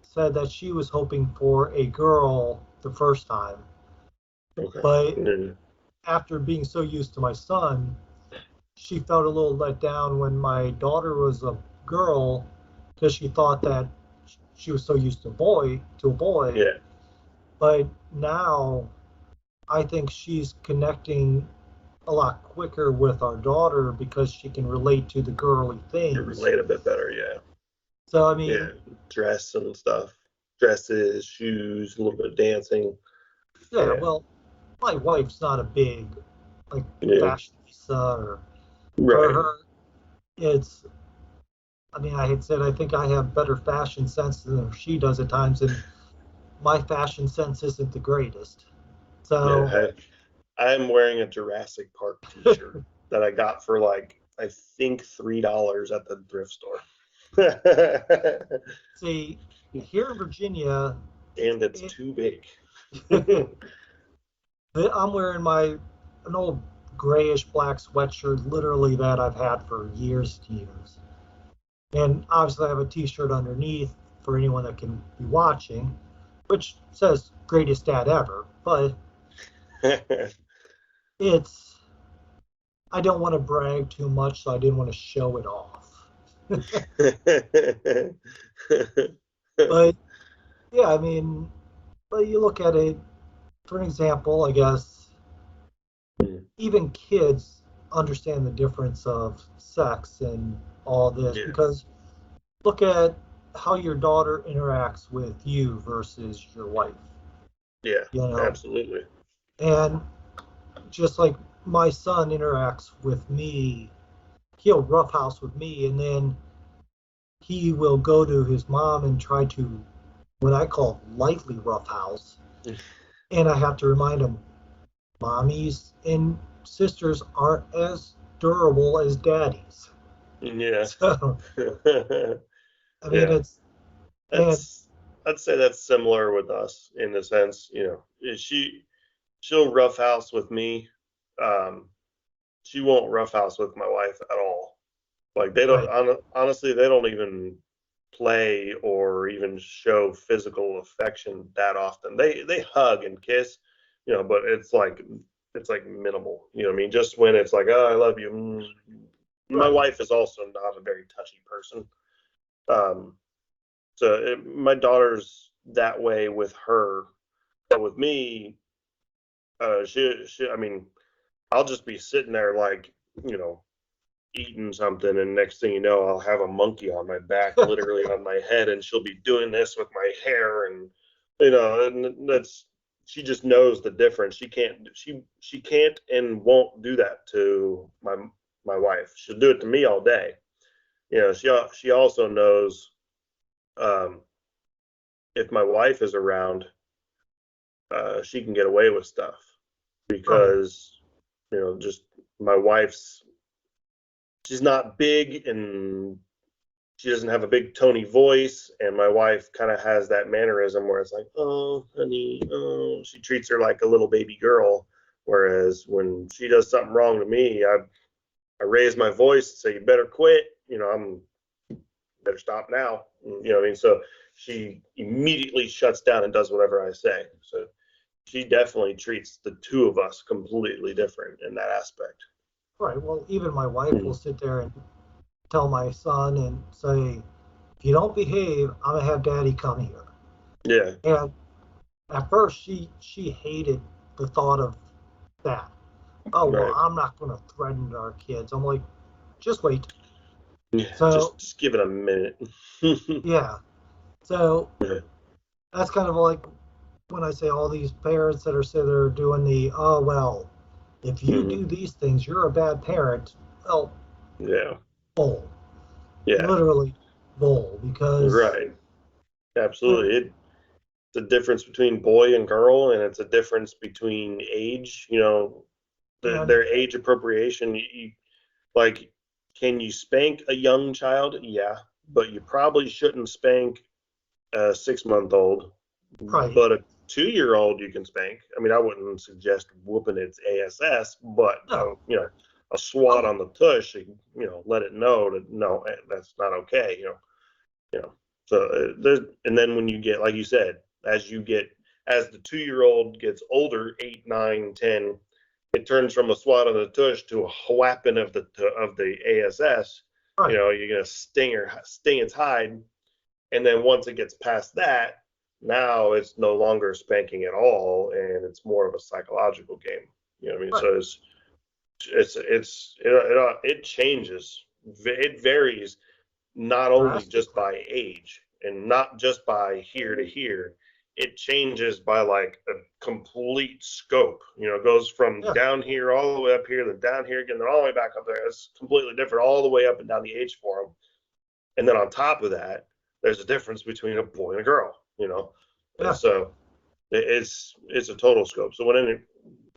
Speaker 4: said that she was hoping for a girl the first time,
Speaker 3: Okay.
Speaker 4: but
Speaker 3: Yeah.
Speaker 4: after being so used to my son, she felt a little let down when my daughter was a girl because she thought that she was so used to a boy.
Speaker 3: Yeah.
Speaker 4: But now I think she's connecting a lot quicker with our daughter because she can relate to the girly
Speaker 3: You
Speaker 4: things.
Speaker 3: relate a bit better, yeah.
Speaker 4: So I
Speaker 3: Yeah.
Speaker 4: mean,
Speaker 3: Dress and stuff. Dresses, shoes, a little bit of dancing.
Speaker 4: yeah,
Speaker 3: Yeah.
Speaker 4: well, my wife's not a big like
Speaker 3: Yeah.
Speaker 4: fashionista, or for
Speaker 3: Right.
Speaker 4: her it's, I mean, I had said I think I have better fashion sense than she does at times, and my fashion sense isn't the greatest. So,
Speaker 3: Yeah. I'm wearing a Jurassic Park t-shirt that I got for like I think $3 at the thrift store.
Speaker 4: see, here in Virginia,
Speaker 3: And it's
Speaker 4: it,
Speaker 3: too big.
Speaker 4: I'm wearing an old grayish black sweatshirt, literally that I've had for years and years. And obviously, I have a T-shirt underneath for anyone that can be watching, which says "Greatest Dad Ever." But it's, I don't want to brag too much, so I didn't want to show it off. But yeah, I mean, but you look at it, for an example, I guess even kids understand the difference of sex and all this,
Speaker 3: Yeah.
Speaker 4: because look at how your daughter interacts with you versus your wife,
Speaker 3: Yeah,
Speaker 4: you know,
Speaker 3: absolutely.
Speaker 4: and just like my son interacts with me, he'll roughhouse with me, and then he will go to his mom and try to, what I call lightly roughhouse, and I have to remind him, mommies and sisters aren't as durable as daddies.
Speaker 3: Yeah.
Speaker 4: So I mean,
Speaker 3: Yeah.
Speaker 4: it's, and
Speaker 3: That's I'd say that's similar with us in the sense, she'll roughhouse with me. Um, she won't roughhouse with my wife at all. Like they don't
Speaker 4: right,
Speaker 3: honestly, they don't even play or even show physical affection that often. They hug and kiss, but it's like minimal. You know what I mean? Just when it's like, oh, I love you. My
Speaker 4: right,
Speaker 3: wife is also not a very touchy person. Um, my daughter's that way with her, but with me, I mean, I'll just be sitting there like, you know, eating something, and next thing you know, I'll have a monkey on my back, literally on my head, and she'll be doing this with my hair, and and she just knows the difference. She can't and won't do that to my wife. She'll do it to me all day. She also knows, um, if my wife is around, she can get away with stuff
Speaker 4: right,
Speaker 3: because just my wife's she's not big and she doesn't have a big tony voice, and my wife kind of has that mannerism where it's like, oh, honey, oh, she treats her like a little baby girl. Whereas when she does something wrong to me, I raise my voice and say, you better quit. I'm better stop now. What I mean? So she immediately shuts down and does whatever I say. So she definitely treats the two of us completely different in that aspect.
Speaker 4: Right. Well, even my wife will sit there and tell my son and say, if you don't behave, I'm going to have daddy come here.
Speaker 3: Yeah.
Speaker 4: And at first, she hated the thought of that. Oh, well,
Speaker 3: Right.
Speaker 4: I'm not going to threaten our kids. I'm like, just wait.
Speaker 3: Yeah,
Speaker 4: So,
Speaker 3: just give it a minute.
Speaker 4: yeah. So
Speaker 3: Yeah.
Speaker 4: that's kind of like when I say all these parents that are sitting there doing the, oh, well, if you
Speaker 3: Mhm.
Speaker 4: do these things, you're a bad parent. Well,
Speaker 3: Yeah.
Speaker 4: bull.
Speaker 3: Yeah.
Speaker 4: Literally bull. Because
Speaker 3: Right. Absolutely. It's a difference between boy and girl, and it's a difference between age.
Speaker 4: and
Speaker 3: Their age appropriation. Like, can you spank a young child? Yeah, but you probably shouldn't spank a 6-month-old.
Speaker 4: right.
Speaker 3: But a 2-year-old you can spank. I mean, I wouldn't suggest whooping its ass, but
Speaker 4: No.
Speaker 3: a swat
Speaker 4: Oh,
Speaker 3: on the tush, let it know that no, that's not okay. So there's, and then when you get, like you said, as the 2-year-old gets older, 8, 9, 10, it turns from a swat on the tush to a whapping of the ASS.
Speaker 4: right.
Speaker 3: You're gonna sting its hide, and then once it gets past that, now it's no longer spanking at all, and it's more of a psychological game. You know what I mean?
Speaker 4: Right.
Speaker 3: So it changes. It varies not only just
Speaker 4: Drastically.
Speaker 3: by age and not just by here to here. It changes by like a complete scope. It goes from
Speaker 4: Yeah.
Speaker 3: down here all the way up here, then down here again, then all the way back up there. It's completely different all the way up and down the age form. And then on top of that, there's a difference between a boy and a girl. And
Speaker 4: Yeah.
Speaker 3: so it's a total scope. So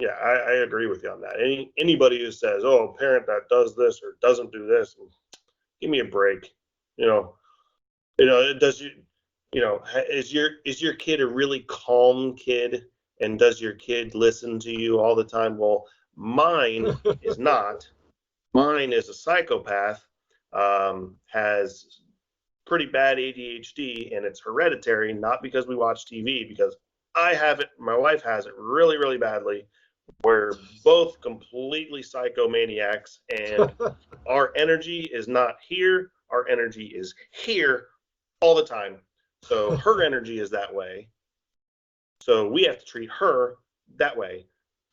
Speaker 3: yeah, I agree with you on that. Anybody who says, oh, a parent that does this or doesn't do this, give me a break. You know, does is your kid a really calm kid, and does your kid listen to you all the time? Well, mine is not. Mine is a psychopath, has pretty bad ADHD, and it's hereditary, not because we watch TV, because I have it, my wife has it really, really badly. We're both completely psychomaniacs, and our energy is not here. Our energy is here all the time. So her energy is that way. So we have to treat her that way,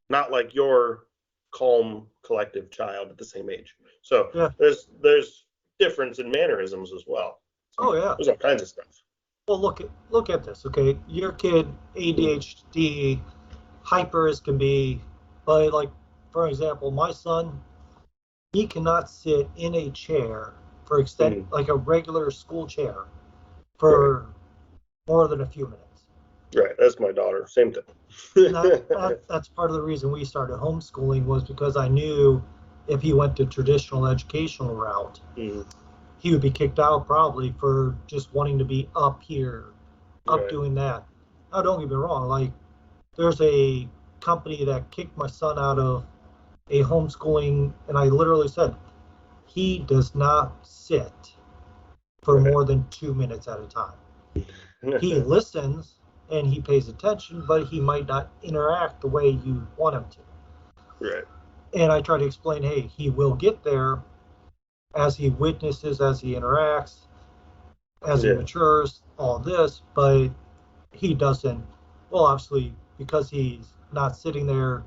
Speaker 3: not like your calm, collective child at the same age. So
Speaker 4: Yeah.
Speaker 3: there's difference in mannerisms as well.
Speaker 4: Oh, yeah.
Speaker 3: There's all kinds of stuff.
Speaker 4: Well, look at this. Okay, your kid ADHD, hyper as can be, but like for example, my son, he cannot sit in a chair for
Speaker 3: Mhm.
Speaker 4: like a regular school chair
Speaker 3: Right.
Speaker 4: for more than a few minutes.
Speaker 3: Right. That's my daughter. Same thing.
Speaker 4: And that's part of the reason we started homeschooling was because I knew if he went the traditional educational route,
Speaker 3: Mhm.
Speaker 4: he would be kicked out probably for just wanting to be up here, up
Speaker 3: Right.
Speaker 4: doing that. Now, don't get me wrong, like there's a company that kicked my son out of a homeschooling, and I literally said, he does not sit for
Speaker 3: Right.
Speaker 4: more than 2 minutes at a time. He listens and he pays attention, but he might not interact the way you want him to.
Speaker 3: Right.
Speaker 4: And I try to explain, hey, he will get there as he witnesses, as he interacts, as he
Speaker 3: Yeah.
Speaker 4: matures, all this, but he doesn't, well, obviously, because he's not sitting there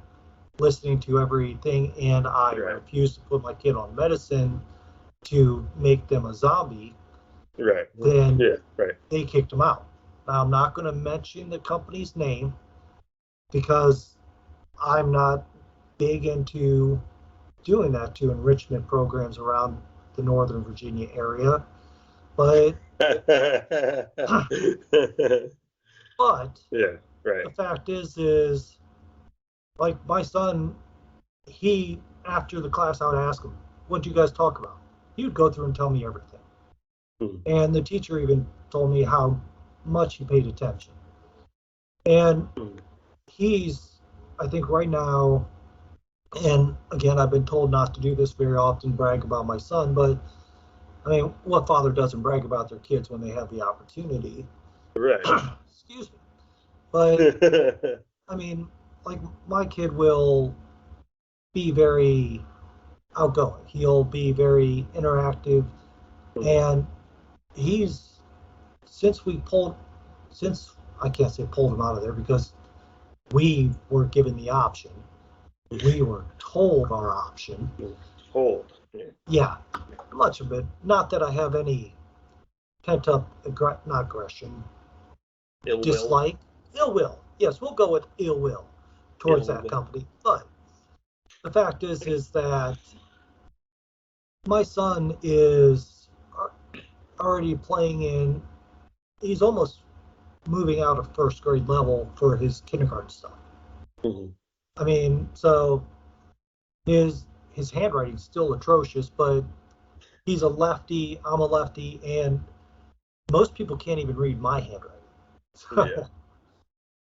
Speaker 4: listening to everything, and I
Speaker 3: Right.
Speaker 4: refuse to put my kid on medicine to make them a zombie,
Speaker 3: Right.
Speaker 4: then
Speaker 3: Yeah. Right.
Speaker 4: they kicked him out. Now, I'm not going to mention the company's name because I'm not big into doing that to enrichment programs around the Northern Virginia area. But but
Speaker 3: Yeah. Right.
Speaker 4: the fact is like my son, he after the class I would ask him, "What did you guys talk about?" He would go through and tell me everything. And the teacher even told me how much he paid attention. And he's, I think right now, and again, I've been told not to do this very often, brag about my son, but I mean, what father doesn't brag about their kids when they have the opportunity?
Speaker 3: Right.
Speaker 4: Excuse me. But I mean, like my kid will be very outgoing. He'll be very interactive, and he's since I can't say pulled him out of there because we were given the option. We were told our option.
Speaker 3: Told.
Speaker 4: Yeah, much of it. Not that I have any pent up not aggression,
Speaker 3: Ill
Speaker 4: dislike, ill will. Yes, we'll go with ill will towards that company. But the fact is that my son is already playing in. He's almost moving out of first grade level for his kindergarten stuff. I mean, so his handwriting's still atrocious, but he's a lefty, I'm a lefty, and most people can't even read my handwriting. So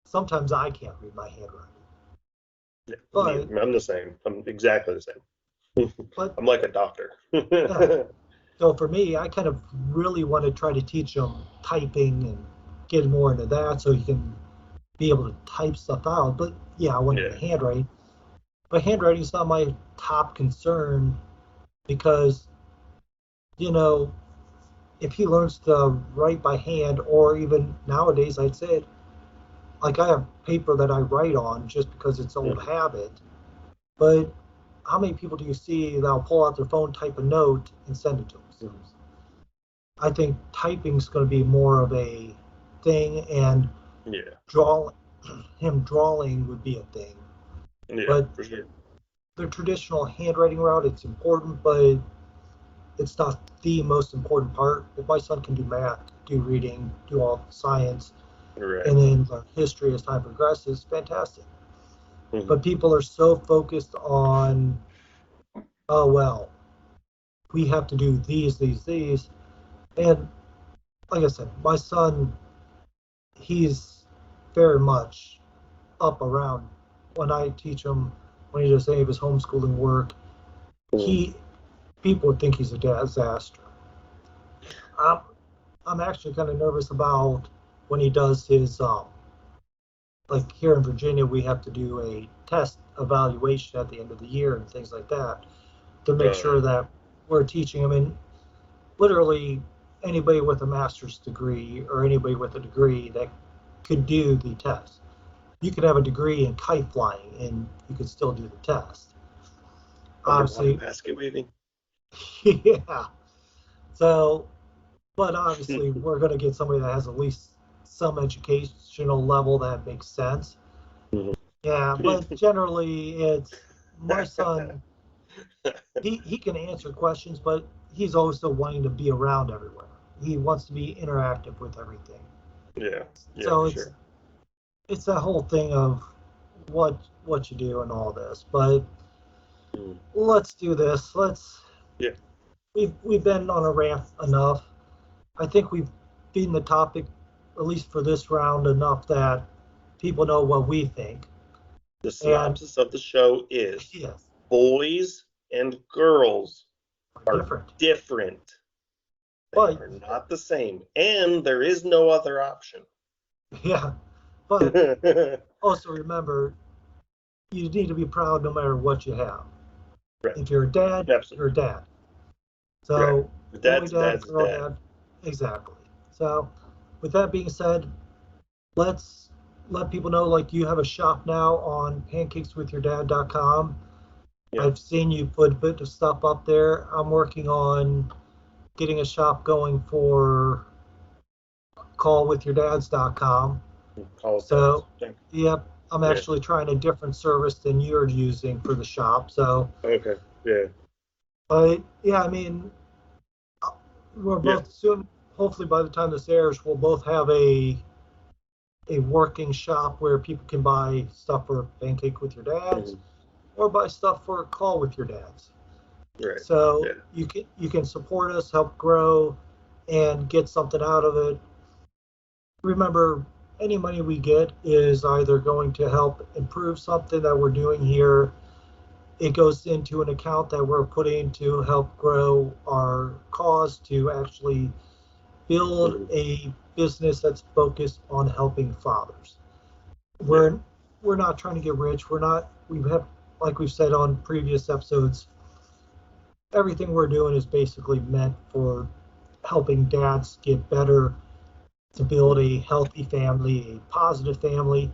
Speaker 4: sometimes I can't read my handwriting.
Speaker 3: Yeah,
Speaker 4: but
Speaker 3: I'm the same. I'm exactly the same.
Speaker 4: But
Speaker 3: I'm like a doctor.
Speaker 4: yeah. So for me, I kind of really want to try to teach him typing and get more into that so he can be able to type stuff out. But yeah, I want him to handwrite. But handwriting is not my top concern because, you know, if he learns to write by hand, or even nowadays, I'd say, like I have paper that I write on just because it's old habit. But how many people do you see that'll pull out their phone, type a note, and send it to themselves? I think typing is going to be more of a thing, and drawing would be a thing.
Speaker 3: Yeah,
Speaker 4: but
Speaker 3: for sure.
Speaker 4: The traditional handwriting route, it's important, but it's not the most important part. If my son can do math, do reading, do all science, and then learn history as time progresses, fantastic. But people are so focused on, oh, well, we have to do these. And like I said, my son, he's very much up around when I teach him, when he does any of his homeschooling work, people would think he's a disaster. I'm actually kind of nervous about when he does his, like here in Virginia, we have to do a test evaluation at the end of the year and things like that to make sure that we're teaching him. And literally anybody with a master's degree or anybody with a degree that could do the test. You could have a degree in kite flying and you could still do the test.
Speaker 3: Obviously, basket weaving.
Speaker 4: Yeah. So, but obviously we're going to get somebody that has at least some educational level that makes sense. Yeah, but generally it's my son. He can answer questions, but he's also wanting to be around everywhere. He wants to be interactive with everything.
Speaker 3: Yeah.
Speaker 4: So it's that whole thing of what you do and all this. But let's do this. We've been on a rant enough. I think we've beaten the topic, at least for this round, enough that people know what we think.
Speaker 3: The synopsis of the show is boys and girls are different. They are not the same. And there is no other option.
Speaker 4: Yeah. But also remember, you need to be proud no matter what you have. Right. If you're a dad, you're a dad. So, dad's dad. Exactly. So, with that being said, let's let people know, like, you have a shop now on pancakeswithyourdad.com. Yeah. I've seen you put a bit of stuff up there. I'm working on getting a shop going for callwithyourdads.com. So, yep, I'm actually trying a different service than you're using for the shop. So,
Speaker 3: okay, yeah.
Speaker 4: But yeah, I mean, we're both soon. Hopefully, by the time this airs, we'll both have a working shop where people can buy stuff for Pancake with Your Dads, or buy stuff for Call with Your Dads. Right. So you can support us, help grow, and get something out of it. Remember, any money we get is either going to help improve something that we're doing here. It goes into an account that we're putting to help grow our cause to actually build a business that's focused on helping fathers. We're not trying to get rich. We have, like we've said on previous episodes, everything we're doing is basically meant for helping dads get better, to build a healthy family, a positive family.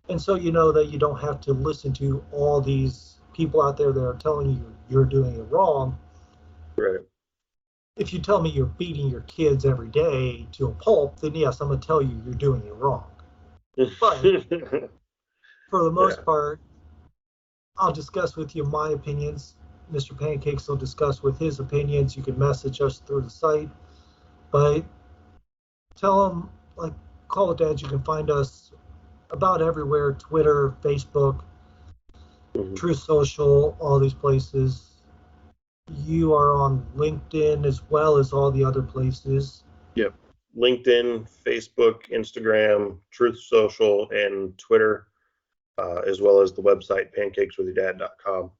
Speaker 4: And so you know that you don't have to listen to all these people out there that are telling you you're doing it wrong.
Speaker 3: Right.
Speaker 4: If you tell me you're beating your kids every day to a pulp, then yes, I'm going to tell you you're doing it wrong. But for the most part, I'll discuss with you my opinions. Mr. Pancakes will discuss with his opinions. You can message us through the site. But tell them, like Call It Dads, you can find us about everywhere: Twitter, Facebook, Truth Social, all these places. You are on LinkedIn as well as all the other places.
Speaker 3: Yep. LinkedIn, Facebook, Instagram, Truth Social, and Twitter, as well as the website pancakeswithyourdad.com.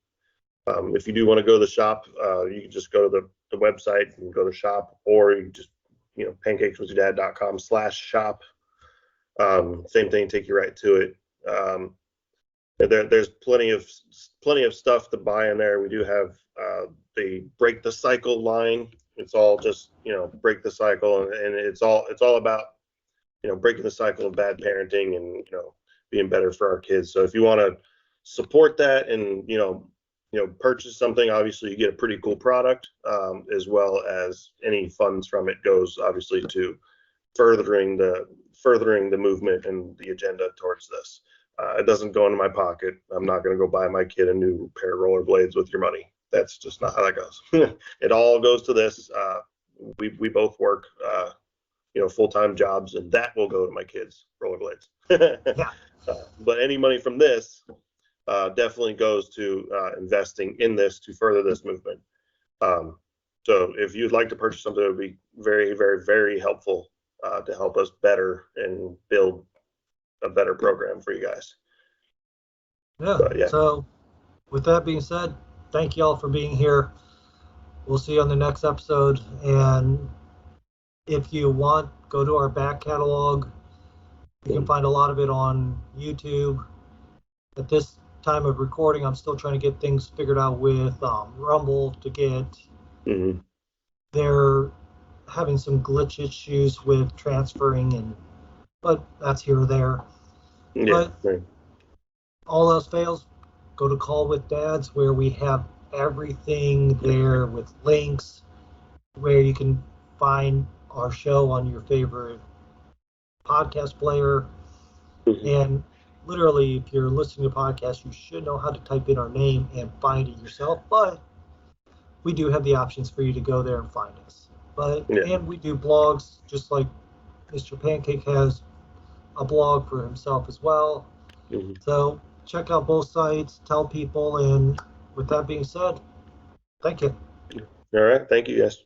Speaker 3: If you do want to go to the shop, you can just go to the website and go to shop, or you can just, pancakeswithyourdad.com/shop. Same thing, take you right to it. There's plenty of stuff to buy in there. We do have the Break the Cycle line. It's all just, break the cycle, and it's all about, breaking the cycle of bad parenting and, being better for our kids. So if you want to support that and, purchase something, obviously you get a pretty cool product, as well as any funds from it goes obviously to furthering the movement and the agenda towards this. It doesn't go into my pocket. I'm not going to go buy my kid a new pair of rollerblades with your money. That's just not how that goes. It all goes to this. We both work, full-time jobs, and that will go to my kids' rollerblades.
Speaker 4: Yeah.
Speaker 3: But any money from this definitely goes to investing in this to further this movement. So if you'd like to purchase something, it would be very, very, very helpful to help us better and build a better program for you guys.
Speaker 4: Yeah. So with that being said, thank you all for being here. We'll see you on the next episode. And if you want, go to our back catalog. You can find a lot of it on YouTube. At this time of recording, I'm still trying to get things figured out with Rumble to get. They're having some glitch issues with transferring, but that's here or there.
Speaker 3: Yeah.
Speaker 4: But all else fails, go to Call with Dads, where we have everything there with links, where you can find our show on your favorite podcast player. And literally, if you're listening to podcasts, you should know how to type in our name and find it yourself. But we do have the options for you to go there and find us. And we do blogs, just like Mr. Pancake has a blog for himself as well. So check out both sites, tell people, and with that being said, thank you.
Speaker 3: All right. Thank you, guys.